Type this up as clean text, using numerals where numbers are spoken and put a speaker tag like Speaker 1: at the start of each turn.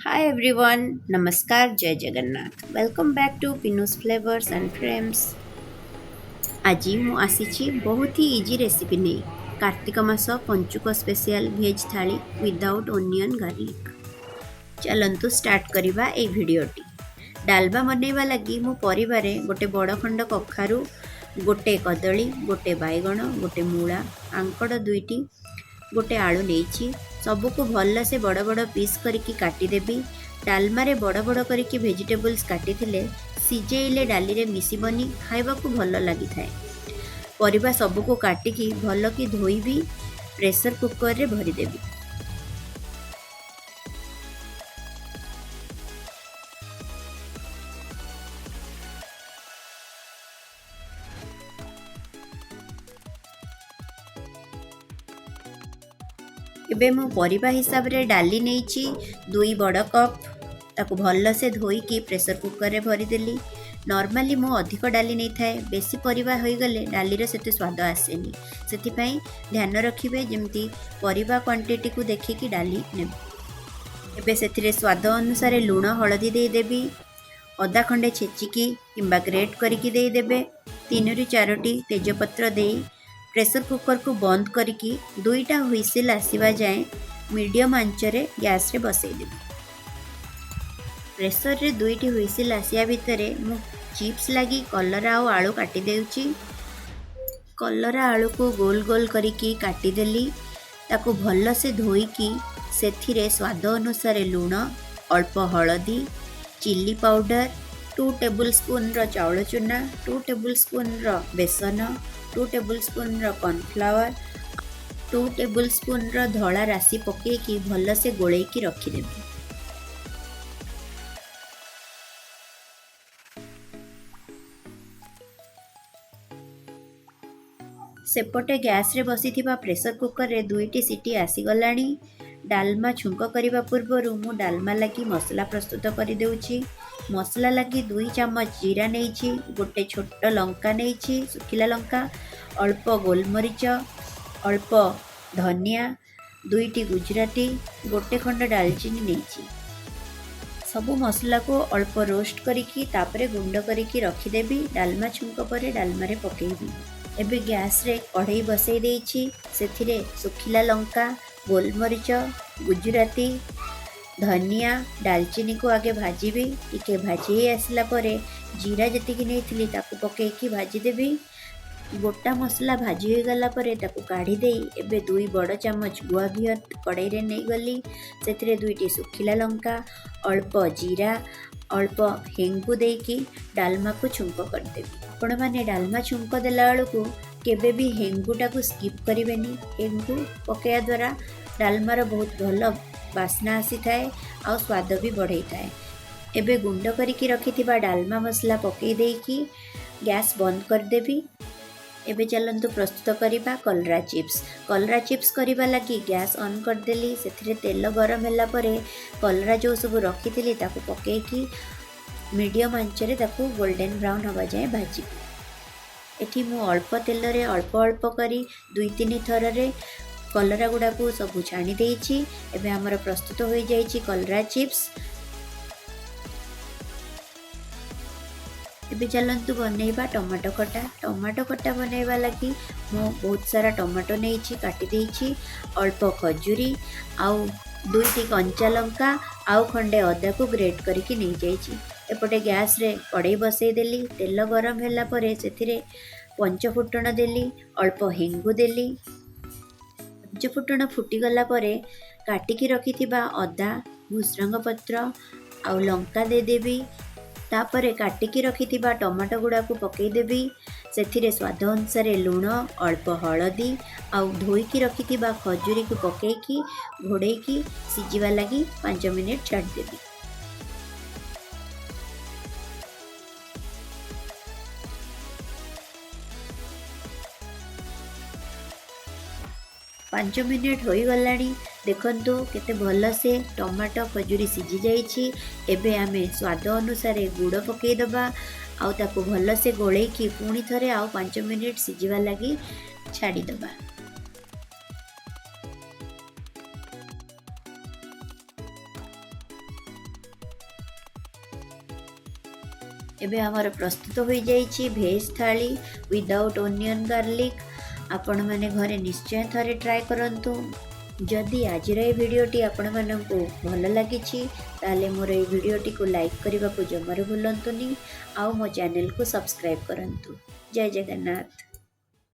Speaker 1: Hi everyone, Namaskar, Jai Jagannath. Welcome back to Pinu's Flavors and Frames. ଆଜି ମୁଁ ଆସିଛି ବହୁତ ହି ଇଜି ରେସିପି ନେଇ କାର୍ତ୍ତିକ ମାସ ପଞ୍ଚୁକ ସ୍ପେଶିଆଲ ଭେଜ୍ ଥାଳି ୱିଦାଉଟ୍ ଓନିଅନ୍ ଗାର୍ଲିକ୍। ଚାଲନ୍ତୁ ଷ୍ଟାର୍ଟ କରିବା ଏହି ଭିଡ଼ିଓଟି। ଡାଲମା ବନେଇବା ଲାଗି ମୁଁ ପରିବାରେ ଗୋଟେ ବଡ଼ ଖଣ୍ଡ କଖାରୁ, ଗୋଟେ କଦଳୀ, ଗୋଟେ ବାଇଗଣ, ଗୋଟେ ମୂଳା, କାଙ୍କଡ଼ ଦୁଇଟି, ଗୋଟେ ଆଳୁ ନେଇଛି। ସବୁକୁ ଭଲସେ ବଡ଼ ବଡ଼ ପିସ୍ କରିକି କାଟିଦେବି। ଡାଲମାରେ ବଡ଼ ବଡ଼ କରିକି ଭେଜିଟେବୁଲ୍ସ କାଟିଥିଲେ ସିଝେଇଲେ ଡାଲିରେ ମିଶିବନି, ଖାଇବାକୁ ଭଲ ଲାଗିଥାଏ। ପରିବା ସବୁକୁ କାଟିକି ଭଲକି ଧୋଇବି, ପ୍ରେସର କୁକରରେ ଭରିଦେବି। ଏବେ ମୁଁ ପରିବା ହିସାବରେ ଡାଲି ନେଇଛି 2 ବଡ଼ କପ୍। ତାକୁ ଭଲସେ ଧୋଇକି ପ୍ରେସର କୁକରରେ ଭରିଦେଲି। ନର୍ମାଲି ମୁଁ ଅଧିକ ଡାଲି ନେଇଥାଏ, ବେଶୀ ପରିବା ହୋଇଗଲେ ଡାଲିର ସେତେ ସ୍ୱାଦ ଆସେନି। ସେଥିପାଇଁ ଧ୍ୟାନ ରଖିବେ ଯେମିତି ପରିବା କ୍ୱାଣ୍ଟିଟିକୁ ଦେଖିକି ଡାଲି ନେବେ। ଏବେ ସେଥିରେ ସ୍ୱାଦ ଅନୁସାରେ ଲୁଣ, ହଳଦୀ ଦେଇଦେବି। ଅଦା ଖଣ୍ଡେ ଛେଚିକି କିମ୍ବା ଗ୍ରେଟ୍ କରିକି ଦେଇଦେବେ। 3ରୁ 4ଟି ତେଜପତ୍ର ଦେଇ ପ୍ରେସର କୁକରକୁ ବନ୍ଦ କରିକି 2ଟା ହୁଇସିଲ୍ ଆସିବା ଯାଏଁ ମିଡ଼ିୟମ୍ ଆଞ୍ଚରେ ଗ୍ୟାସ୍ରେ ବସେଇଦେବି। ପ୍ରେସରରେ 2ଟି ହୁଇସିଲ୍ ଆସିବା ଭିତରେ ମୁଁ ଚିପ୍ସ ଲାଗି କଲରା ଆଉ ଆଳୁ କାଟି ଦେଉଛି। କଲରା ଆଳୁକୁ ଗୋଲ ଗୋଲ କରିକି କାଟିଦେଲି। ତାକୁ ଭଲସେ ଧୋଇକି ସେଥିରେ ସ୍ୱାଦ ଅନୁସାରେ ଲୁଣ, ଅଳ୍ପ ହଳଦୀ, ଚିଲି ପାଉଡ଼ର, 2 ଟେବୁଲ୍ ସ୍ପୁନ୍ର ଚାଉଳ ଚୁନା, 2 ଟେବୁଲ୍ ସ୍ପୁନ୍ର ବେସନ, 2 ଟେବୁଲ୍ ସ୍ପୁନ୍ର କର୍ଣ୍ଣଫ୍ଲାୱାର, 2 ଟେବୁଲ୍ ସ୍ପୁନ୍ର ଧଳା ରାଶି ପକାଇକି ଭଲସେ ଗୋଳେଇକି ରଖିଦେବି। ସେପଟେ ଗ୍ୟାସ୍ରେ ବସିଥିବା ପ୍ରେସର କୁକରରେ 2ଟି ସିଟି ଆସିଗଲାଣି। ଡାଲମା ଛୁଙ୍କ କରିବା ପୂର୍ବରୁ ମୁଁ ଡାଲମା ଲାଗି ମସଲା ପ୍ରସ୍ତୁତ କରିଦେଉଛି। ମସଲା ଲାଗି 2 ଚାମଚ ଜିରା ନେଇଛି, ଗୋଟେ ଛୋଟ ଲଙ୍କା ନେଇଛି, ଶୁଖିଲା ଲଙ୍କା, ଅଳ୍ପ ଗୋଲମରିଚ, ଅଳ୍ପ ଧନିଆ, 2ଟି ଗୁଜୁରାତି, ଗୋଟେ ଖଣ୍ଡ ଡାଲଚିନି ନେଇଛି। ସବୁ ମସଲାକୁ ଅଳ୍ପ ରୋଷ୍ଟ କରିକି ତାପରେ ଗୁଣ୍ଡ କରିକି ରଖିଦେବି। ଡାଲମା ଛୁଙ୍କ ପରେ ଡାଲମାରେ ପକାଇବି। ଏବେ ଗ୍ୟାସ୍ରେ କଢ଼େଇ ବସାଇ ଦେଇଛି। ସେଥିରେ ଶୁଖିଲା ଲଙ୍କା, ଗୋଲମରିଚ, ଗୁଜୁରାତି, ଧନିଆ, ଡାଲଚିନିକୁ ଆଗେ ଭାଜିବି। ଟିକେ ଭାଜି ହେଇ ଆସିଲା ପରେ ଜିରା ଯେତିକି ନେଇଥିଲି ତାକୁ ପକାଇକି ଭାଜିଦେବି। ଗୋଟା ମସଲା ଭାଜି ହୋଇଗଲା ପରେ ତାକୁ କାଢ଼ି ଦେଇ ଏବେ 2 ବଡ଼ ଚାମଚ ଗୁଆ ଘିଅ କଡ଼େଇରେ ନେଇଗଲି। ସେଥିରେ 2ଟି ଶୁଖିଲା ଲଙ୍କା, ଅଳ୍ପ ଜିରା, ଅଳ୍ପ ହେଙ୍ଗୁ ଦେଇକି ଡାଲମାକୁ ଛୁଙ୍କ କରିଦେବି। ଆପଣମାନେ ଡାଲମା ଛୁଙ୍କ ଦେଲା ବେଳକୁ କେବେ ବି ହେଙ୍ଗୁଟାକୁ ସ୍କିପ୍ କରିବେନି। ହେଙ୍ଗୁ ପକାଇବା ଦ୍ୱାରା ଡାଲମାର ବହୁତ ଭଲ ବାସ୍ନା ଆସିଥାଏ ଆଉ ସ୍ୱାଦ ବି ବଢ଼େଇଥାଏ। ଏବେ ଗୁଣ୍ଡ କରିକି ରଖିଥିବା ଡାଲମା ମସଲା ପକାଇ ଦେଇକି ଗ୍ୟାସ୍ ବନ୍ଦ କରିଦେବି। ଏବେ ଚାଲନ୍ତୁ ପ୍ରସ୍ତୁତ କରିବା କଲରା ଚିପ୍ସ। କଲରା ଚିପ୍ସ କରିବା ଲାଗି ଗ୍ୟାସ୍ ଅନ୍ କରିଦେଲି। ସେଥିରେ ତେଲ ଗରମ ହେଲା ପରେ କଲରା ଯେଉଁ ସବୁ ରଖିଥିଲି ତାକୁ ପକାଇକି ମିଡ଼ିୟମ୍ ଆଞ୍ଚରେ ତାକୁ ଗୋଲ୍ଡେନ୍ ବ୍ରାଉନ୍ ହେବା ଯାଏଁ ଭାଜିବି। ଏଠି ମୁଁ ଅଳ୍ପ ତେଲରେ ଅଳ୍ପ ଅଳ୍ପ କରି 2-3 ଥରରେ କଲରା ଗୁଡ଼ାକୁ ସବୁ ଛାଣି ଦେଇଛି। ଏବେ ଆମର ପ୍ରସ୍ତୁତ ହୋଇଯାଇଛି କଲରା ଚିପ୍ସ। ଏବେ ଚାଲନ୍ତୁ ବନେଇବା ଟମାଟୋ ଖଟା। ଟମାଟୋ ଖଟା ବନେଇବା ଲାଗି ମୁଁ ବହୁତ ସାରା ଟମାଟୋ ନେଇଛି, କାଟି ଦେଇଛି। ଅଳ୍ପ ଖଜୁରୀ ଆଉ 2ଟି କଞ୍ଚା ଲଙ୍କା ଆଉ ଖଣ୍ଡେ ଅଦାକୁ ଗ୍ରେଟ୍ କରିକି ନେଇଯାଇଛି। ଏପଟେ ଗ୍ୟାସ୍ରେ କଡ଼େଇ ବସାଇଦେଲି। ତେଲ ଗରମ ହେଲା ପରେ ସେଥିରେ ପଞ୍ଚଫୁଟଣ ଦେଲି, ଅଳ୍ପ ହେଙ୍ଗୁ ଦେଲି। ପଞ୍ଚଫୁଟଣ ଫୁଟିଗଲା ପରେ କାଟିକି ରଖିଥିବା ଅଦା, ଭୃସଙ୍ଗ ପତ୍ର ଆଉ ଲଙ୍କା ଦେଇଦେବି। ତାପରେ କାଟିକି ରଖିଥିବା ଟମାଟୋ ଗୁଡ଼ାକୁ ପକାଇଦେବି। ସେଥିରେ ସ୍ୱାଦ ଅନୁସାରେ ଲୁଣ, ଅଳ୍ପ ହଳଦୀ ଆଉ ଧୋଇକି ରଖିଥିବା ଖଜୁରୀକୁ ପକାଇକି ଘୋଡ଼େଇକି ସିଝିବା ଲାଗି 5 ମିନିଟ୍ ଛାଡ଼ିଦେବି। ପାଞ୍ଚ ମିନିଟ୍ ହୋଇଗଲାଣି। ଦେଖନ୍ତୁ କେତେ ଭଲସେ ଟମାଟୋ ଖଜୁରୀ ସିଝି ଯାଇଛି। ଏବେ ଆମେ ସ୍ୱାଦ ଅନୁସାରେ ଗୁଡ଼ ପକାଇଦେବା ଆଉ ତାକୁ ଭଲସେ ଗୋଳେଇକି ପୁଣି ଥରେ ଆଉ 5 ମିନିଟ୍ ସିଝିବା ଲାଗି ଛାଡ଼ିଦେବା। ଏବେ ଆମର ପ୍ରସ୍ତୁତ ହୋଇଯାଇଛି ଭେଜ୍ ଥାଳି ୱିଦାଉଟ୍ ଓନିଅନ୍ ଗାର୍ଲିକ୍। ଆପଣମାନେ ଘରେ ନିଶ୍ଚୟ ଥରେ ଟ୍ରାଏ କରନ୍ତୁ। ଯଦି ଆଜିର ଏହି ଭିଡ଼ିଓଟି ଆପଣମାନଙ୍କୁ ଭଲ ଲାଗିଛି ତାହେଲେ ମୋର ଏହି ଭିଡ଼ିଓଟିକୁ ଲାଇକ୍ କରିବାକୁ ଜମାରୁ ଭୁଲନ୍ତୁନି। ଆଉ ମୋ ଚ୍ୟାନେଲକୁ ସବସ୍କ୍ରାଇବ୍ କରନ୍ତୁ। ଜୟ ଜଗନ୍ନାଥ।